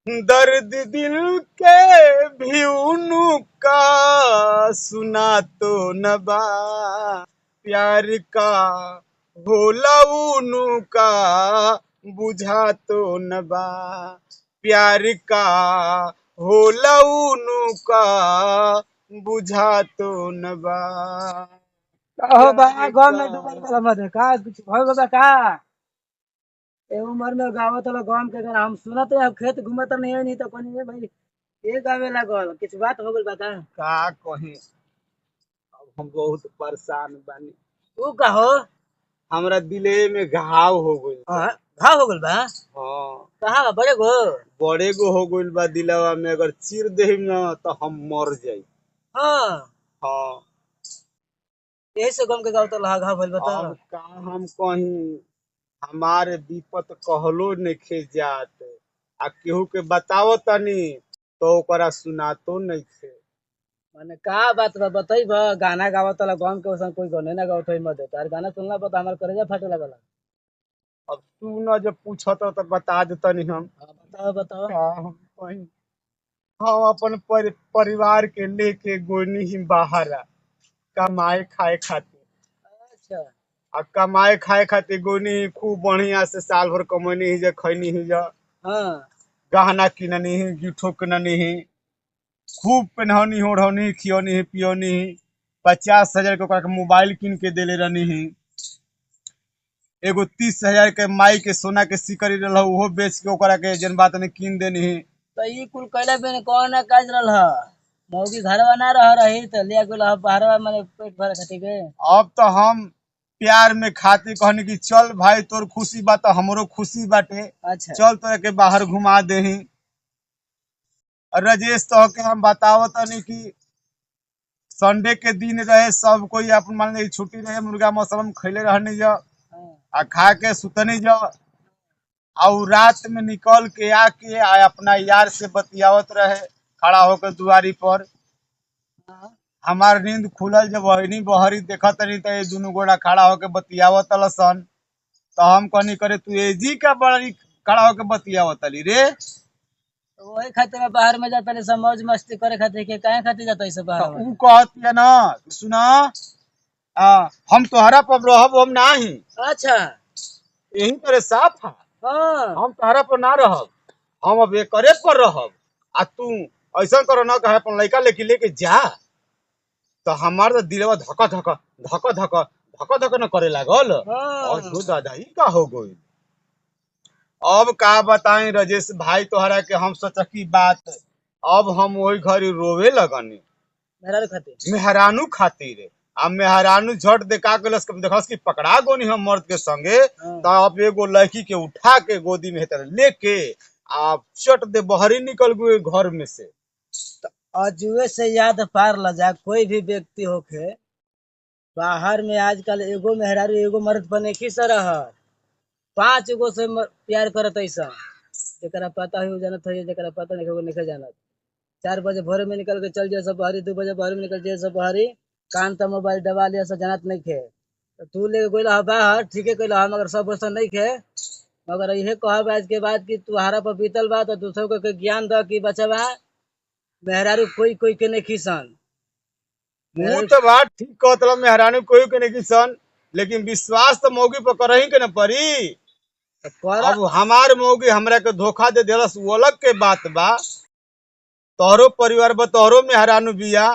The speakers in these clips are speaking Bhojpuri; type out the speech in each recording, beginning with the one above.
दर्द दिल के भी उनका सुना तो न बा प्यार का होला उनका बुझा तो न बा प्यार का होला उनका बुझा तो न बा कहो बा प्यार गाँव का। में डूबल बा मत का कुछ भइल बा का ए उम्र में गावत वाला गाँव के गाना हम सुनत है, अब खेत घूमत नहीं तो कहीं ये भाई ये गावे लागल कुछ बात हो गइल बा का कहीं अब हम बहुत परेशान बानी। तू कहो हमरा दिले में घाव हो गइल बा। हाँ घाव हो गइल बा हाँ कहाँ बा बड़े गो बड़े गो हो गइल बा दिलवा में, अगर चीर देहिम न तो हम मर जाई। हाँ हाँ यही से गम के गाँव तो लहा घाव भइल बता अब का हम कहीं हमारे विपत कहलो नइखे जात आ केहू के बतावो तनी तो ओकरा सुनातो नइखे। माने का बात बा बताई बा गाना गावत वाला गाँव के वैसा कोई गाने ना गावत है मत तार गाना सुनला पर हमार कलेजा फाटे लगल अब तू न जब पूछत तो बता देतनी हम। हाँ बताओ बताओ का हम कहीं हम अपन परिवार के लेके गोनी ही बाहर कमाए खाए खातिर। अच्छा आ कमाए खाए खातिर गोनी ही खूब बढ़िया से साल भर कमैनी ही जे खैनी ही जा हाँ गहना किननी ही गिठो किननी ही खूब पहनौनी ओढ़ौनी खियौनी ही पियौनी ही 50,000 के ओकरा के मोबाइल किन के देले रहनी ही। एगो 30,000 के माई के सोना के सिकड़ी रहल उहो बेच के ओकरा के जन बात ने किन देनी ही। तो ई कुल कैला बिन कौन ना काज रहल ह मौगी घरवा ना रह रही तो ले गेल ह बाहरवा माने पेट भर खातिर के अब तो हम प्यार में खातिर कहनी कि चल भाई तोर खुशी बा तो हमरो खुशी बाटे, अच्छा चल तोरा के बाहर घुमा देही। रजेश तो के हम बतावत तनी कि संडे के दिन रहे, सब कोई अपन मान ली छुट्टी रहे, मुर्गा मशरूम खैले रहनी जा हाँ आ खा के सुतनी जा और रात में निकल के आके आ अपना यार से बतियावत रहे खड़ा होकर दुआरी पर। हाँ हमार नींद खुलल जब वही बहरी देखत तनी तो ये दुनू गोड़ा खड़ा होके बतियावत सन। तो हम कहनी करे तू एजी का बड़ी खड़ा होके बतियावत तली रे। तो वही खातिर मैं बाहर में जाता नहीं सब मौज मस्ती करे खातिर के काहे खातिर जाता है सब तो बाहर में ऊ कहतिया ना सुना हम तोहरा पर रहब हम नाही, अच्छा यही तरह साफ है। हाँ हम तोहरा पर ना रहब, हम अब एकरे पर रहब। आ तू ऐसा करो ना कहे अपन लड़का लेके लेके जा तो हमार तो दिलवा धक धक धक धक धक धक न करे लागल और हाँ जो दादा ही का हो गई। अब का बताएं राजेश भाई तोहरा के हम सोचा की बात। अब हम वही घड़ी रोवे लगनी मेहरारू खातिर मेहरानू खातिर। अब मेहरानू झट देखा के देखस कि पकड़ा गोनी हम मर्द के संगे। हाँ तो अब एगो लड़की के उठा के गोदी में हेतर लेके आप चट दे बहरी निकल गए घर में से। तो अजुए से याद पार ल जा कोई भी व्यक्ति होके बाहर में आजकल एगो मेहरारू एगो मर्द पर नहीं से रहत 5 गो से प्यार करत ऐसा जेकरा पता है वो जानत है जेकरा पता नहीं वो नहीं जानत 4 बजे भोरे में निकल के चल जाए सब बहरी 2 बजे भोरे में निकल जाए सब बहरी कान तो मोबाइल दबा लिया सब जानत नहीं खे तो तू लेके गइल ह बाहर ठीके कइल ह मगर सब वैसा नहीं खे मगर इहे कहब आज के बाद कि तुहारा पर बीतल बा तो दूसरों को के ज्ञान द कि बचवा मेहरारू कोई कोई के नहीं खिसन मुंह मेहरारू तो बात ठीक कहत रहा मेहरानू कोई के नहीं सन, लेकिन विश्वास तो मौगी पर करही के न पड़ी। कर अब हमार मौगी हमरा के धोखा दे देलस वो अलग के बात बा। तोहरो परिवार बा तोहरो मेहरानू बिया।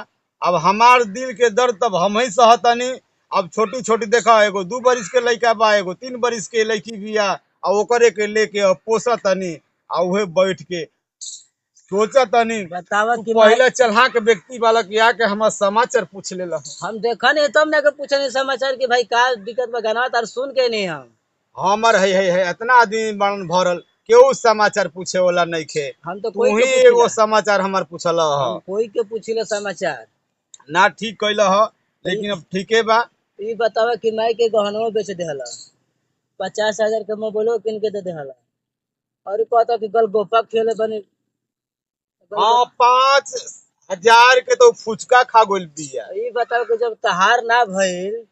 अब हमार दिल के दर्द तब हम ही सहतनी। अब छोटी छोटी देखा एगो 2 बरिस के लड़का बा एगो 3 बरिस के लड़की बिया आ ओकरे के लेके अब पोसतनी आ उहे बैठ के सोचतनी। बतावा तू कि मैं पहले चलहा के व्यक्ति वाला के आके हमार समाचार पूछ लेला। हम देखा नहीं तब ना के पूछने समाचार कि भाई का दिक्कत बा गाना तार सुन के नहीं हम हमर है इतना आदमी बन भरल केहू समाचार पूछे वाला नहीं खे। हम तो कोई तू के ही एगो पूछिला समाचार हमार पूछल ह। हम कोई के पूछिला समाचार ना ठीक कैल ह, तो लेकिन अब ठीके बा। ई बतावा कि माई के गहनों बेच देहला 50,000 के मोबाइलो किन के दे देहला और कहता कि गलगोपा खेले बनी हाँ 5,000 के तो फुचका खा गोल बिया। ई बताओ कि जब तहार ना भइल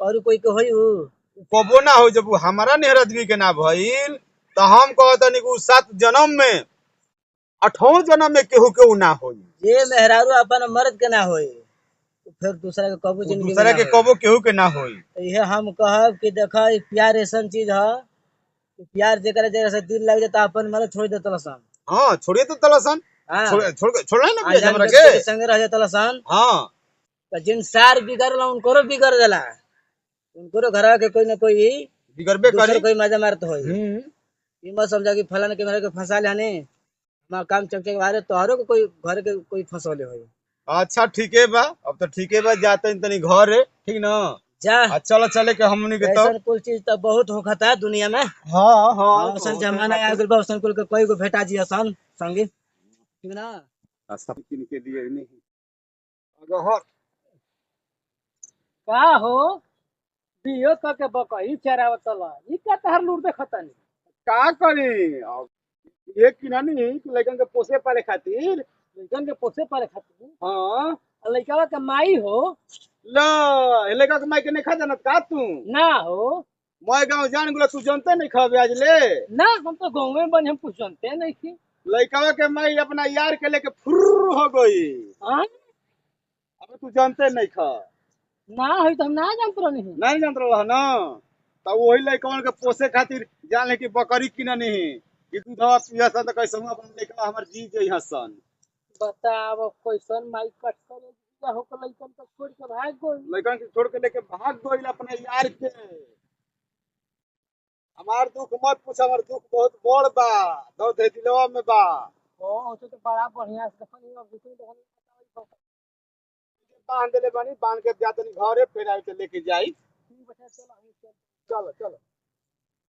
और कोई के होई उ कबो ना हो जब उ हमारा नेहर आदमी के ना भइल तो हम कहतनी कि 7 जन्म में 8वां जन्म में केहू केहू ना होई। जे मेहरारू अपन मर्द के ना होई तो फिर दूसरा के कबू वो जिंदगी में दूसरा ना के होई। कबो केहू के ना होई। तो ये हम कहब कि देखा ई प्यार ऐसन चीज है कि प्यार जेकरा जेकरा से दिल लग जाता अपन मर्द छोड़ देता सन। हाँ छोड़िए तो तलसन। हाँ छोड़ा ना भैया अनजान हमरा व्यक्ति के। के संगे रह जाता सन। हाँ तो जिन सार बिगड़ला उनको बिगड़ जाला, उनको घर के कोई ना कोई बिगड़बे दूसर करी। कोई मजा मारत होई। ई मत समझा कि फलाने के मेरे के फंसा लेने हमार काम चमचे के बारे तोहरो के कोई घर के कोई फंसौले होई। अच्छा ठीक है बा, अब तो ठीक है बा, जाते तनी घर है ठीक ना। जा चलो चले के हमनी के तो। ऐसा कुल चीज तो बहुत होखता है दुनिया में। हाँ हाँ औसन जमाना आ गइल बा, औसन कुल के कोई को भेटा जी असन संगी, ठीक ना। सब किन के दिए नहीं अगर का हो बियो क के बकही चरावतला ई का तहर लूर देखतनी। का करी अब ये किनानी कि लड़कन के पोसे पाले खातिर। लइकन के पोसे पारे खातिर हाँ आ लइकवा के माई हो ला ये लड़का के माई के नहीं खा जानत का तू। ना हो मैं गाँव जान गुला तू जानते नहीं खा ब्याज ले। ना हम तो गाँव में बन हम कुछ जानते नहीं थी। लड़का के माई अपना यार के लेके फुर्र हो गई। हाँ अब तू जानते नहीं खा। ना है तो हम ना जानत रहनी। नहीं जानत रहा ना। तो वही लड़कन के पोसे खातिर जान ले कि बकरी किना नहीं कि दूधवा पिया सन तो कैसे अपन लड़का हमर जी जई हसन। बताव कैसन माई कट करे दिया हो के लइकन के छोड़ के भाग गई। लड़कन के छोड़ के लेके भाग गई अपने यार के। हमार दुख मत पूछ, हमार दुख बहुत बड़ बा, दर्द है दिलवा में बा। ओ तो बड़ा बढ़िया से देखनी अब दूसरी देखनी बांध देले बानी, बांध के जातनी घरे फिर आके लेके जाई। ठीक बचा चलो हम चलो चलो।